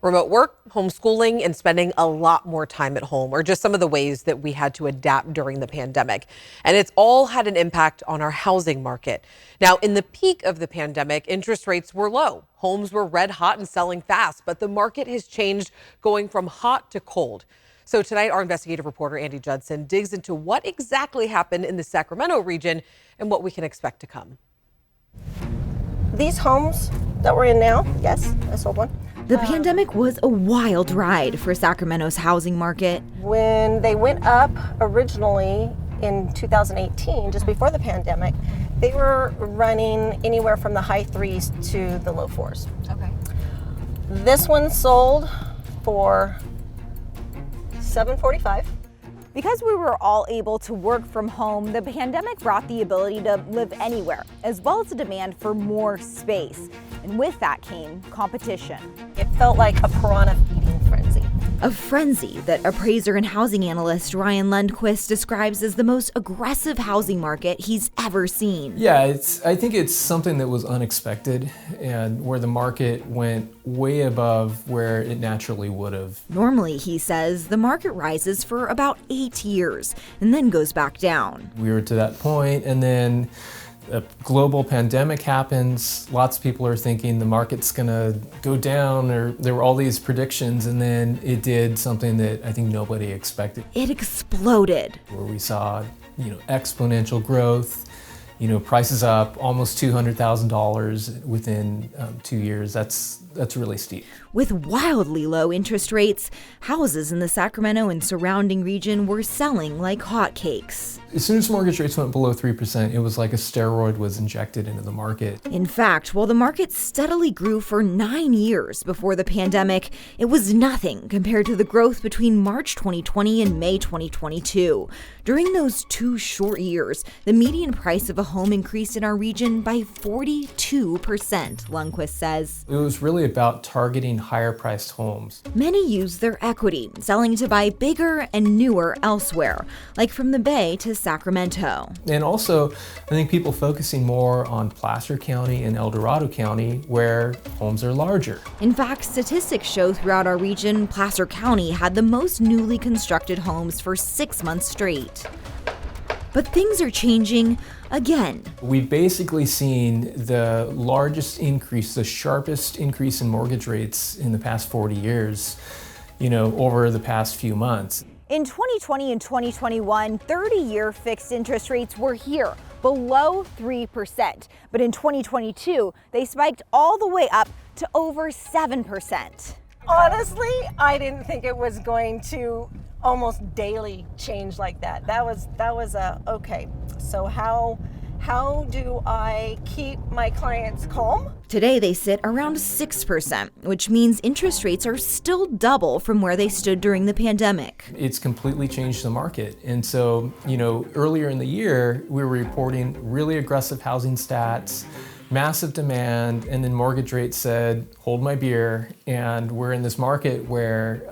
Remote work, homeschooling, and spending a lot more time at home are just some of the ways that we had to adapt during the pandemic. And it's all had an impact on our housing market. Now, in the peak of the pandemic, interest rates were low. Homes were red hot and selling fast, but the market has changed, going from hot to cold. So tonight, our investigative reporter, Andy Judson, digs into what exactly happened in the Sacramento region and what we can expect to come. These homes that we're in now, yes, I sold one. The pandemic was a wild ride for Sacramento's housing market. When they went up originally in 2018, just before the pandemic, they were running anywhere from the high threes to the low fours. Okay. This one sold for $745. Because we were all able to work from home, the pandemic brought the ability to live anywhere, as well as a demand for more space. And with that came competition. It felt like a piranha feeding frenzy. A frenzy that appraiser and housing analyst Ryan Lundquist describes as the most aggressive housing market he's ever seen. Yeah, I think it's something that was unexpected and where the market went way above where it naturally would have. Normally, he says, the market rises for about 8 years and then goes back down. We were to that point, and then a global pandemic happens. Lots of people are thinking the market's gonna go down, or there were all these predictions, and then it did something that I think nobody expected. It exploded. Where we saw, exponential growth, prices up almost $200,000 within 2 years. That's really steep. With wildly low interest rates, houses in the Sacramento and surrounding region were selling like hotcakes. As soon as mortgage rates went below 3%, it was like a steroid was injected into the market. In fact, while the market steadily grew for 9 years before the pandemic, it was nothing compared to the growth between March 2020 and May 2022. During those 2 short years, the median price of a home increased in our region by 42%, Lundquist says. It was really about targeting higher priced homes. Many used their equity, selling to buy bigger and newer elsewhere, like from the Bay to Sacramento. And also, I think people focusing more on Placer County and El Dorado County, where homes are larger. In fact, statistics show throughout our region, Placer County had the most newly constructed homes for 6 months straight. But things are changing again. We've basically seen the largest increase, the sharpest increase in mortgage rates in the past 40 years, over the past few months. In 2020 and 2021, 30-year fixed interest rates were here, below 3%. But in 2022, they spiked all the way up to over 7%. Honestly, I didn't think it was going to almost daily change like that. That was okay. So how do I keep my clients calm? Today they sit around 6%, which means interest rates are still double from where they stood during the pandemic. It's completely changed the market. And so, earlier in the year, we were reporting really aggressive housing stats, massive demand, and then mortgage rates said, hold my beer. And we're in this market where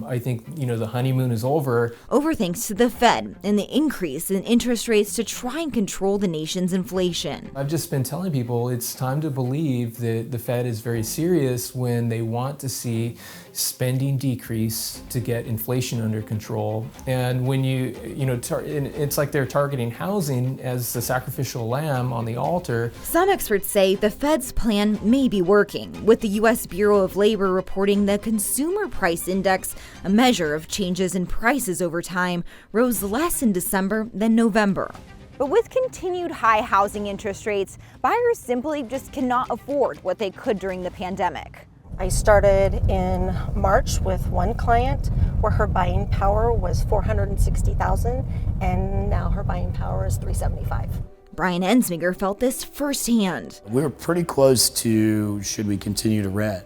I think, the honeymoon is over. Over thanks to the Fed and the increase in interest rates to try and control the nation's inflation. I've just been telling people it's time to believe that the Fed is very serious when they want to see spending decrease to get inflation under control. And when it's like they're targeting housing as the sacrificial lamb on the altar. Some experts say the Fed's plan may be working, with the U.S. Bureau of Labor reporting the Consumer Price Index, a measure of changes in prices over time, rose less in December than November. But with continued high housing interest rates, buyers simply just cannot afford what they could during the pandemic. I started in March with one client where her buying power was $460,000, and now her buying power is $375,000. Brian Ensminger felt this firsthand. We were pretty close to should we continue to rent.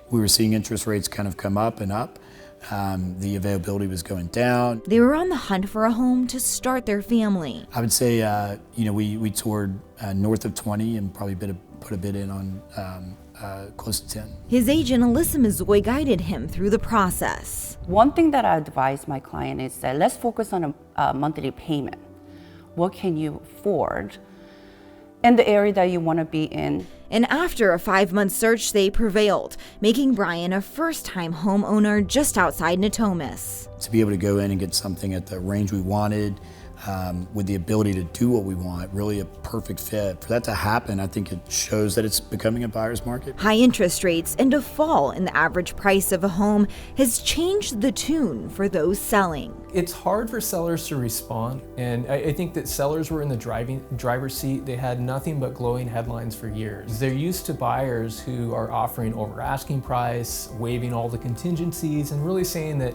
We were seeing interest rates kind of come up and up. The availability was going down. They were on the hunt for a home to start their family. I would say, we toured north of 20 and probably put a bid in on close to 10. His agent, Alyssa Mazzoy, guided him through the process. One thing that I advise my client is that let's focus on a monthly payment. What can you afford in the area that you want to be in? And after a 5-month search, they prevailed, making Brian a first-time homeowner just outside Natomas. To be able to go in and get something at the range we wanted, with the ability to do what we want, really a perfect fit. For that to happen, I think it shows that it's becoming a buyer's market. High interest rates and a fall in the average price of a home has changed the tune for those selling. It's hard for sellers to respond, and I think that sellers were in the driver's seat. They had nothing but glowing headlines for years. They're used to buyers who are offering over asking price, waiving all the contingencies, and really saying that,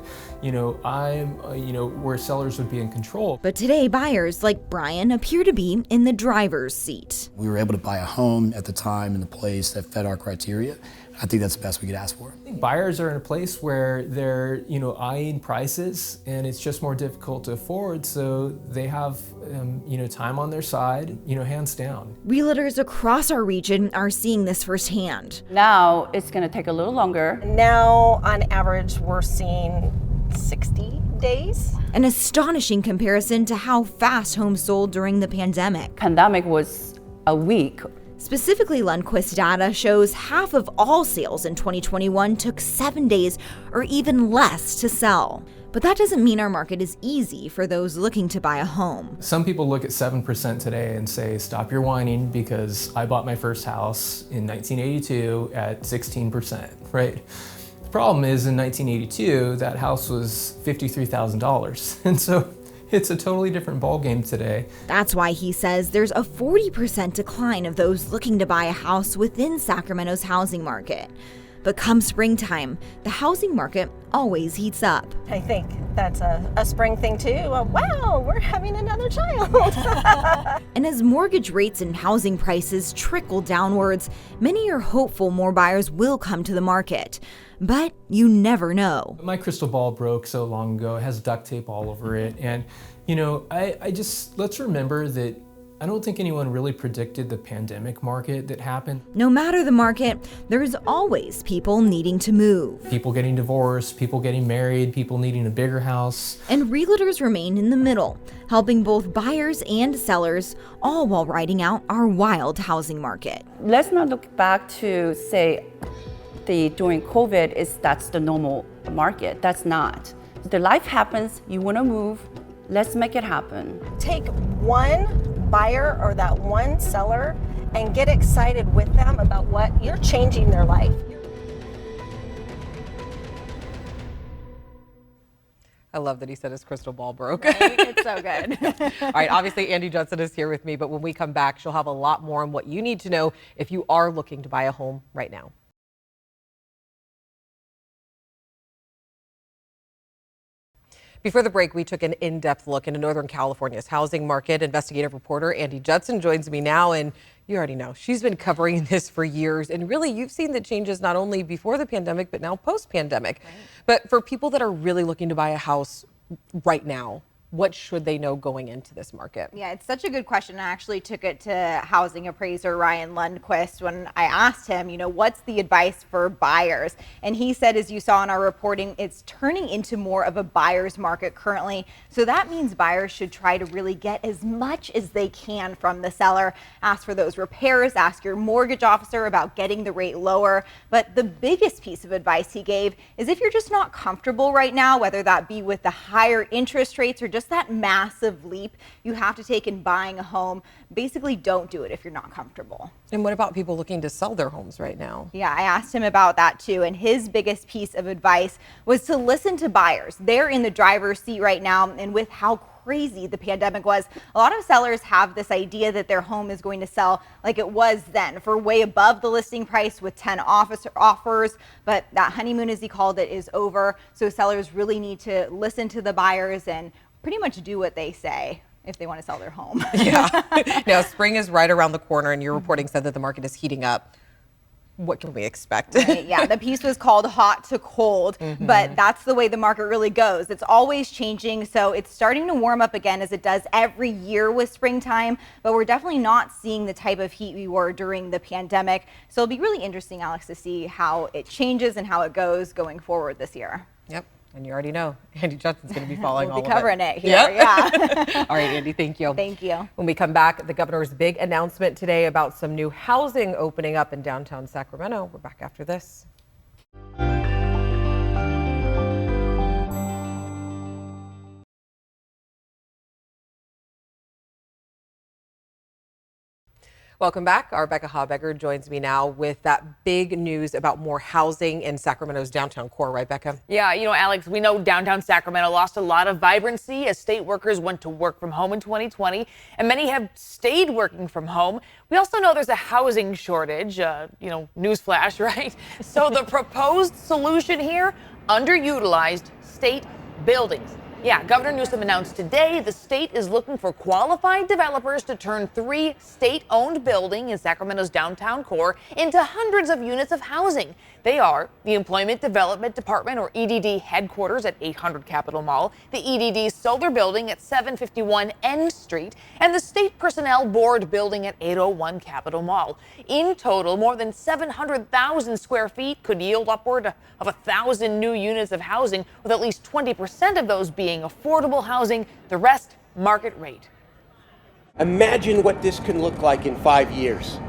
where sellers would be in control. But today, buyers like Brian appear to be in the driver's seat. We were able to buy a home at the time in the place that fed our criteria. I think that's the best we could ask for. Buyers are in a place where they're, eyeing prices, and it's just more difficult to afford, so they have, time on their side, hands down. Realtors across our region are seeing this firsthand. Now it's going to take a little longer. Now, on average, we're seeing 60 days. An astonishing comparison to how fast homes sold during the pandemic. Pandemic was a week. Specifically, Lundquist data shows half of all sales in 2021 took 7 days or even less to sell. But that doesn't mean our market is easy for those looking to buy a home. Some people look at 7% today and say, stop your whining, because I bought my first house in 1982 at 16%, right? The problem is, in 1982, that house was $53,000. And so it's a totally different ballgame today. That's why he says there's a 40% decline of those looking to buy a house within Sacramento's housing market. But come springtime, the housing market always heats up. I think that's a spring thing too. Wow, we're having another child. And as mortgage rates and housing prices trickle downwards, many are hopeful more buyers will come to the market. But you never know. My crystal ball broke so long ago. It has duct tape all over it. And, let's remember that I don't think anyone really predicted the pandemic market that happened. No matter the market, there is always people needing to move. People getting divorced, people getting married, people needing a bigger house. And realtors remain in the middle, helping both buyers and sellers, all while riding out our wild housing market. Let's not look back to say during COVID that's the normal market. That's not. The life happens, you want to move, let's make it happen. Take one buyer or that one seller and get excited with them about what you're changing their life. I love that he said his crystal ball broke. Right? It's so good. All right, obviously Andy Judson is here with me, but when we come back, she'll have a lot more on what you need to know if you are looking to buy a home right now. Before the break, we took an in-depth look into Northern California's housing market. Investigative reporter Andy Judson joins me now, and you already know she's been covering this for years. And really, you've seen the changes not only before the pandemic, but now post-pandemic. Right. But for people that are really looking to buy a house right now, what should they know going into this market? Yeah, it's such a good question. I actually took it to housing appraiser Ryan Lundquist when I asked him, what's the advice for buyers? And he said, as you saw in our reporting, it's turning into more of a buyer's market currently. So that means buyers should try to really get as much as they can from the seller. Ask for those repairs, ask your mortgage officer about getting the rate lower. But the biggest piece of advice he gave is if you're just not comfortable right now, whether that be with the higher interest rates or just that massive leap you have to take in buying a home, basically don't do it if you're not comfortable. And what about people looking to sell their homes right now? Yeah, I asked him about that too, and his biggest piece of advice was to listen to buyers. They're in the driver's seat right now, and with how crazy the pandemic was, a lot of sellers have this idea that their home is going to sell like it was then, for way above the listing price with 10 offers, but that honeymoon, as he called it, is over. So sellers really need to listen to the buyers and pretty much do what they say if they want to sell their home. Yeah. Now, spring is right around the corner, and your reporting said that the market is heating up. What can we expect? Right, yeah, the piece was called Hot to Cold, but that's the way the market really goes. It's always changing, so it's starting to warm up again as it does every year with springtime, but we're definitely not seeing the type of heat we were during the pandemic. So it'll be really interesting, Alex, to see how it changes and how it goes going forward this year. Yep. And you already know Andy Judson's going to be following We'll all be of covering it. it here. Yeah. All right, Andy, thank you. Thank you. When we come back, the governor's big announcement today about some new housing opening up in downtown Sacramento. We're back after this. Welcome back. Our Becca Habegger joins me now with that big news about more housing in Sacramento's downtown core, right, Becca? Yeah, Alex, we know downtown Sacramento lost a lot of vibrancy as state workers went to work from home in 2020, and many have stayed working from home. We also know there's a housing shortage, newsflash, right? So the proposed solution here, underutilized state buildings. Yeah, Governor Newsom announced today the state is looking for qualified developers to turn 3 state-owned buildings in Sacramento's downtown core into hundreds of units of housing. They are the Employment Development Department, or EDD, headquarters at 800 Capitol Mall, the EDD Solar Building at 751 N Street, and the State Personnel Board Building at 801 Capitol Mall. In total, more than 700,000 square feet could yield upward of 1,000 new units of housing, with at least 20% of those being affordable housing, the rest market rate. Imagine what this can look like in 5 years.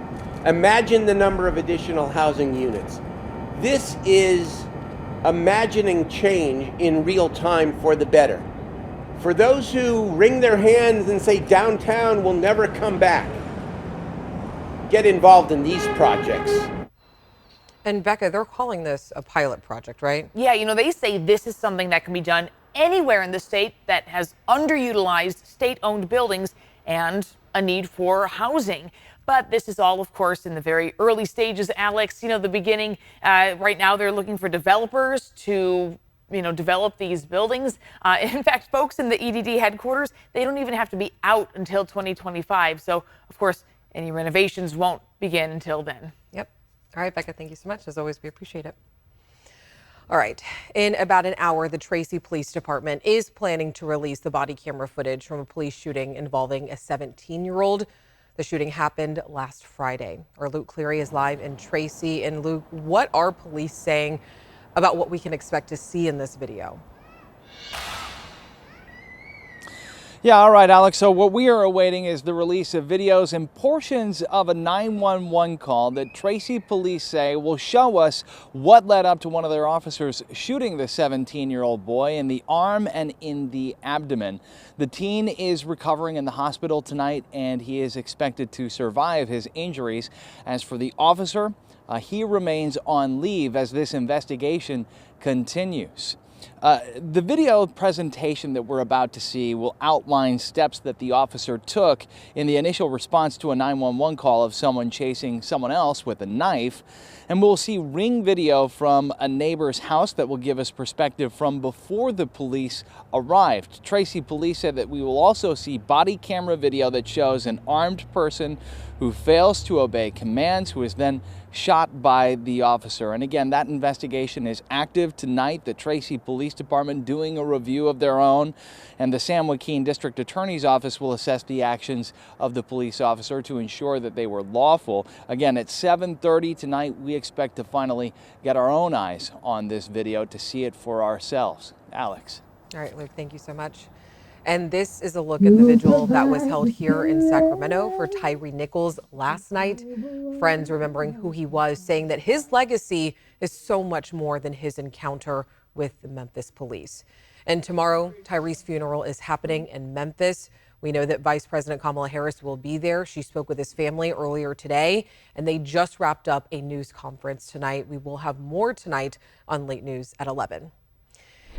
Imagine the number of additional housing units. This is imagining change in real time for the better. For those who wring their hands and say downtown will never come back, get involved in these projects. And Becca, they're calling this a pilot project, right? Yeah, they say this is something that can be done anywhere in the state that has underutilized state-owned buildings and a need for housing. But this is all, of course, in the very early stages, Alex. The beginning, right now they're looking for developers to, develop these buildings. In fact, folks in the EDD headquarters, they don't even have to be out until 2025. So, of course, any renovations won't begin until then. Yep. All right, Becca, thank you so much. As always, we appreciate it. All right. In about an hour, the Tracy Police Department is planning to release the body camera footage from a police shooting involving a 17-year-old. The shooting happened last Friday. Our Luke Cleary is live in Tracy. And Luke, what are police saying about what we can expect to see in this video? Yeah, all right, Alex. So what we are awaiting is the release of videos and portions of a 911 call that Tracy police say will show us what led up to one of their officers shooting the 17-year-old boy in the arm and in the abdomen. The teen is recovering in the hospital tonight, and he is expected to survive his injuries. As for the officer, he remains on leave as this investigation continues. The video presentation that we're about to see will outline steps that the officer took in the initial response to a 911 call of someone chasing someone else with a knife. And we'll see ring video from a neighbor's house that will give us perspective from before the police arrived. Tracy police said that we will also see body camera video that shows an armed person who fails to obey commands, who is then shot by the officer. And again, that investigation is active tonight. The Tracy Police Department doing a review of their own, and the San Joaquin District Attorney's Office will assess the actions of the police officer to ensure that they were lawful. Again, at 7:30 tonight, we expect to finally get our own eyes on this video to see it for ourselves. Alex. All right, Luke, thank you so much. And this is a look at the vigil that was held here in Sacramento for Tyree Nichols last night. Friends remembering who he was, saying that his legacy is so much more than his encounter with the Memphis police. And tomorrow, Tyree's funeral is happening in Memphis. We know that Vice President Kamala Harris will be there. She spoke with his family earlier today, and they just wrapped up a news conference tonight. We will have more tonight on Late News at 11.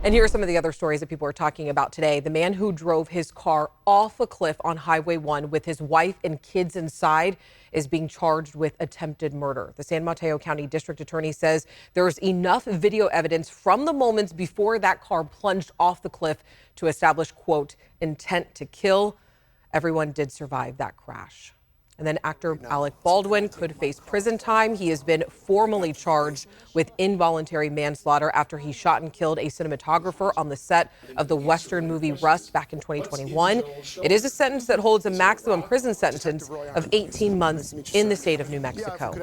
And here are some of the other stories that people are talking about today. The man who drove his car off a cliff on Highway 1 with his wife and kids inside is being charged with attempted murder. The San Mateo County District Attorney says there's enough video evidence from the moments before that car plunged off the cliff to establish, quote, intent to kill. Everyone did survive that crash. And then actor Alec Baldwin could face prison time. He has been formally charged with involuntary manslaughter after he shot and killed a cinematographer on the set of the Western movie Rust back in 2021. It is a sentence that holds a maximum prison sentence of 18 months in the state of New Mexico.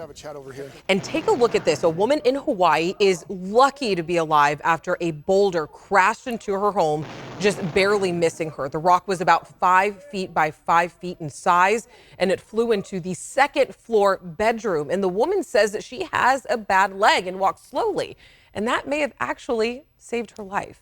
And take a look at this. A woman in Hawaii is lucky to be alive after a boulder crashed into her home, just barely missing her. The rock was about 5 feet by 5 feet in size, and it flew into the second floor bedroom. And the woman says that she has a bad leg and walks slowly, and that may have actually saved her life.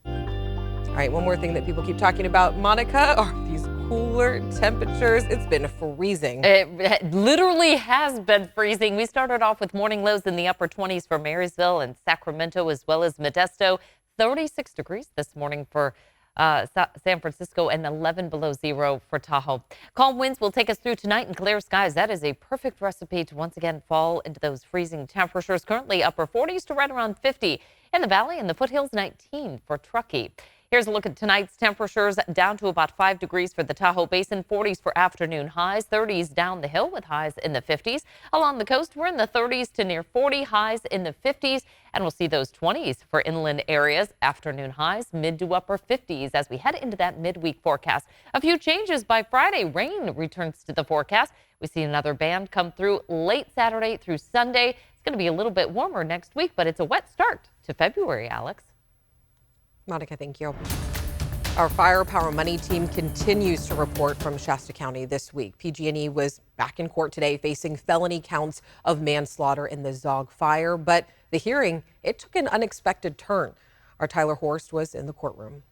All right, one more thing that people keep talking about, Monica, are these cooler temperatures. It's been freezing. It literally has been freezing. We started off with morning lows in the upper 20s for Marysville and Sacramento, as well as Modesto. 36 degrees this morning for San Francisco, and 11 below zero for Tahoe. Calm winds will take us through tonight and clear skies. That is a perfect recipe to once again fall into those freezing temperatures. Currently upper 40s to right around 50 in the valley, and the foothills 19 for Truckee. Here's a look at tonight's temperatures, down to about 5 degrees for the Tahoe Basin, 40s for afternoon highs, 30s down the hill with highs in the 50s. Along the coast, we're in the 30s to near 40, highs in the 50s, and we'll see those 20s for inland areas. Afternoon highs, mid to upper 50s as we head into that midweek forecast. A few changes by Friday. Rain returns to the forecast. We see another band come through late Saturday through Sunday. It's going to be a little bit warmer next week, but it's a wet start to February, Alex. Monica, thank you. Our Firepower Money team continues to report from Shasta County this week. PG&E was back in court today facing felony counts of manslaughter in the Zogg Fire, but the hearing, it took an unexpected turn. Our Tyler Horst was in the courtroom.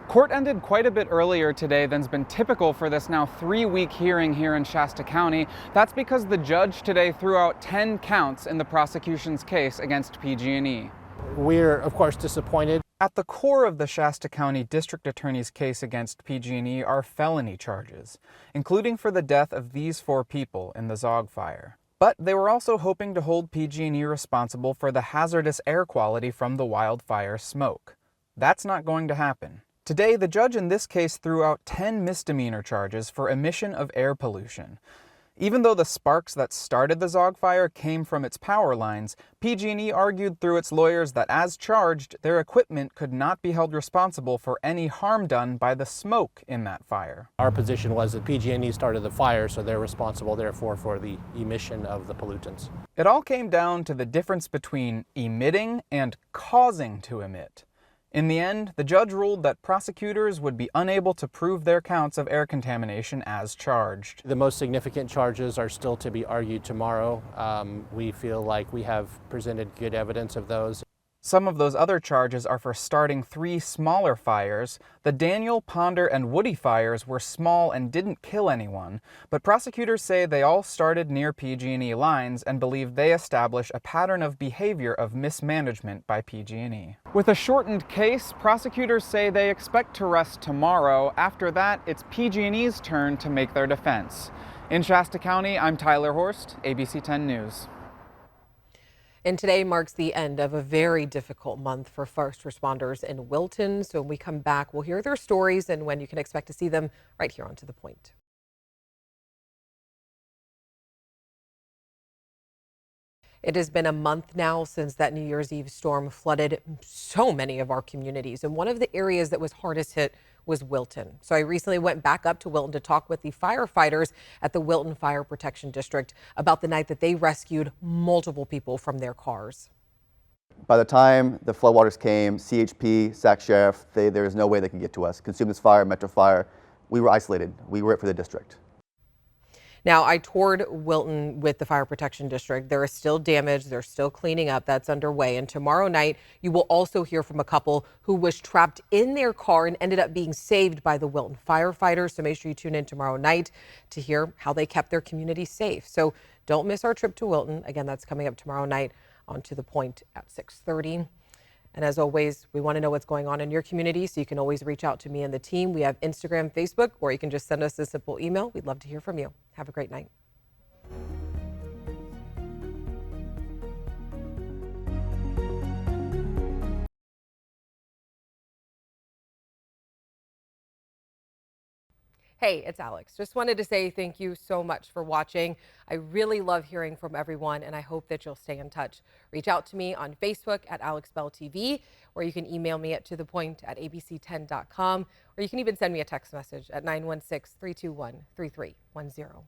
Court ended quite a bit earlier today than's been typical for this now 3-week hearing here in Shasta County. That's because the judge today threw out 10 counts in the prosecution's case against PG&E. We're, of course, disappointed. At the core of the Shasta County District Attorney's case against PG&E are felony charges, including for the death of these 4 people in the Zogg Fire. But they were also hoping to hold PG&E responsible for the hazardous air quality from the wildfire smoke. That's not going to happen. Today, the judge in this case threw out 10 misdemeanor charges for emission of air pollution. Even though the sparks that started the Zogg Fire came from its power lines, PG&E argued through its lawyers that as charged, their equipment could not be held responsible for any harm done by the smoke in that fire. Our position was that PG&E started the fire, so they're responsible, therefore, for the emission of the pollutants. It all came down to the difference between emitting and causing to emit. In the end, the judge ruled that prosecutors would be unable to prove their counts of air contamination as charged. The most significant charges are still to be argued tomorrow. We feel like we have presented good evidence of those. Some of those other charges are for starting 3 smaller fires. The Daniel, Ponder, and Woody fires were small and didn't kill anyone, but prosecutors say they all started near PG&E lines and believe they establish a pattern of behavior of mismanagement by PG&E. With a shortened case, prosecutors say they expect to rest tomorrow. After that, it's PG&E's turn to make their defense. In Shasta County, I'm Tyler Horst, ABC 10 News. And today marks the end of a very difficult month for first responders in Wilton. So when we come back, we'll hear their stories and when you can expect to see them right here on To the Point. It has been a month now since that New Year's Eve storm flooded so many of our communities. And one of the areas that was hardest hit was Wilton. So I recently went back up to Wilton to talk with the firefighters at the Wilton Fire Protection District about the night that they rescued multiple people from their cars. By the time the floodwaters came, CHP, Sac Sheriff, there was no way they could get to us. Consumers Fire, Metro Fire, we were isolated. We were it for the district. Now, I toured Wilton with the Fire Protection District. There is still damage. They're still cleaning up. That's underway. And tomorrow night, you will also hear from a couple who was trapped in their car and ended up being saved by the Wilton firefighters. So make sure you tune in tomorrow night to hear how they kept their community safe. So don't miss our trip to Wilton. Again, that's coming up tomorrow night on To the Point at 6:30. And as always, we want to know what's going on in your community, so you can always reach out to me and the team. We have Instagram, Facebook, or you can just send us a simple email. We'd love to hear from you. Have a great night. Hey, it's Alex. Just wanted to say thank you so much for watching. I really love hearing from everyone, and I hope that you'll stay in touch. Reach out to me on Facebook at AlexBellTV, or you can email me at tothepoint@abc10.com, or you can even send me a text message at 916-321-3310.